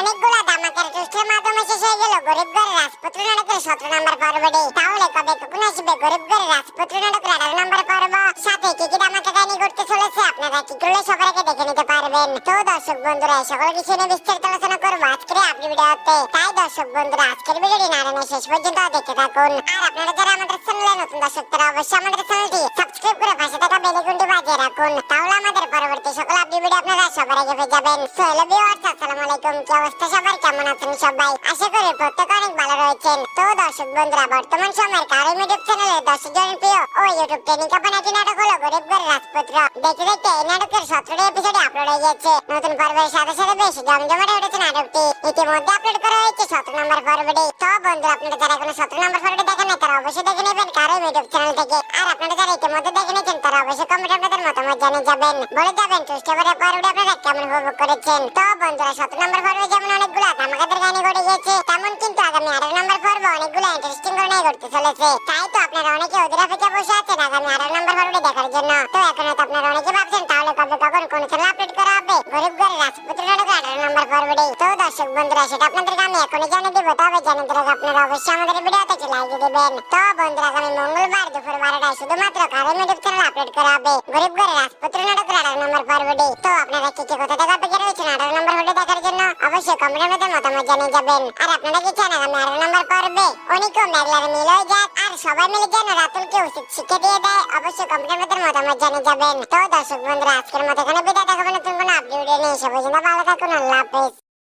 অনেকগুলো ধামাকার টুইস্টের মাধ্যমে শেষ হয়ে গেল গরিব ঘরের রাজপুত্র নাটকের 17 নম্বর পর্বটি। তাহলে কবে কখন আসবে গরিব ঘরের রাজপুত্র নাটকের 18 নম্বর পর্ব? সাথে কি কি ধামাকা কাহিনী ঘটতে চলেছে আপনারা কি করলে সবার আগে দেখে নিতে পারবেন। তো দর্শক বন্ধুরা, সকল কিছু নিয়ে বিস্তারিত আলোচনা করবো আজকের আপনি ভিডিওতে। তাই দর্শক বন্ধুরা, আজকের ভিডিওটি না টেনে শেষ পর্যন্ত দেখতে থাকুন। আর আপনারা যারা আমাদের চ্যানেলে নতুন দর্শক, তারা অবশ্যই আমাদের চ্যানেলটি সাবস্ক্রাইব করে পাশে থাকা বেল আইকনটি বাজিয়ে রাখুন। তাহলে আমাদের পরবর্তী সকল আপডেট ভিডিও আপনারা সবার আগে পেয়ে যাবেন। সো হ্যালো ভিউয়ার্স, আসসালামু আলাইকুম। কি অবস্থা সবার, কেমন আছেন সবাই? আশা করি প্রত্যেকে অনেক ভালো রয়েছেন। তো দর্শক বন্ধুরা, বর্তমান সময়ের কারো ইউটিউব চ্যানেলে দর্শক জনপ্রিয় ও ইউটিউব ট্রেনিং কাপানাটি নাটক হলো গরিব ঘরের রাজপুত্র। দেখতে দেখতে এই নাটকের 17টি এপিসোডে আপলোড হয়ে গেছে। নতুন পর্বের সাথে সাথে বেশ জমজমাটে উঠেছে নাটকটি। ইতিমধ্যে আপলোড করা হয়েছে 17 নম্বর পর্বটি। তো বন্ধুরা, আপনারা যারা এখনো 17 নম্বর পর্বটি দেখেন নাই, তারা অবশ্যই দেখে নেবেন কারো ইউটিউব চ্যানেল থেকে। আর আপনারা যারা ইতিমধ্যে দেখে নিয়েছেন, তারা অবশ্যই কমেন্টে আপনাদের মতামত জানিয়ে যাবেন, বলে যাবেন টুইস্টের পর্বটি আপনারা কেমন উপভোগ করেছেন। তো বন্ধুরা, 17 নম্বর পর্বে যেমন অনেকগুলো ধামাকাদার কাহিনী ঘটে গেছে, তেমন কিন্তু আগামী 18 নম্বর পর্ব অনেকগুলো ইন্টারেস্টিং ঘটনা ঘটতে চলেছে। তাই তো আপনারা অনেকে অধীর অপেক্ষায় বসে আছেন আগামী 18 নম্বর পর্বটি দেখার জন্য। তো এখন তো আপনারা অনেকে ভাবছেন, তাহলে কবে কখন কোন চ্যানেলে আপলোড করা হবে গরিব ঘরের রাজপুত্র নাটকের 18 নম্বর পর্বটি? তো দর্শক বন্ধুরা, সেটা আপনাদেরকে আমি এখনই জানিয়ে দিব। তবে জানার আগে আপনারা অবশ্যই আমাদের ভিডিওতে একটি লাইক দিয়ে দিবেন। তো বন্ধুরা, আগামী মঙ্গলবার দুপুর 12টায় শুধুমাত্র কারো ইউটিউব চ্যানেলে আপলোড করা হবে গরিব ঘরের রাজপুত্র নাটকের 18 নম্বর পর্বটি। তো আপনারা কি কি কোথা থেকে অপেক্ষা রয়েছেন 18 নম্বর পর্বটি দেখার জন্য? অবশ্যই কমেন্টের মধ্যে মতামত জানিয়ে যাবেন। আর আপনারা কি চান আগামী 18 নম্বর পর্বে অনেকও মেঘলার মিল হয়ে যাক আর সবাই মিলে যেন রাতুলকে উচিত শিক্ষা দিয়ে দেয়? অবশ্যই কমেন্টের মধ্যে মতামত জানিয়ে যাবেন। তো দর্শক বন্ধুরা, আজকের মতো এখানে বিদায়। দেখাবেন নতুন কোনো আপডেট নিয়ে। সবাই ভালো থাকুন। আল্লাহ হাফেজ।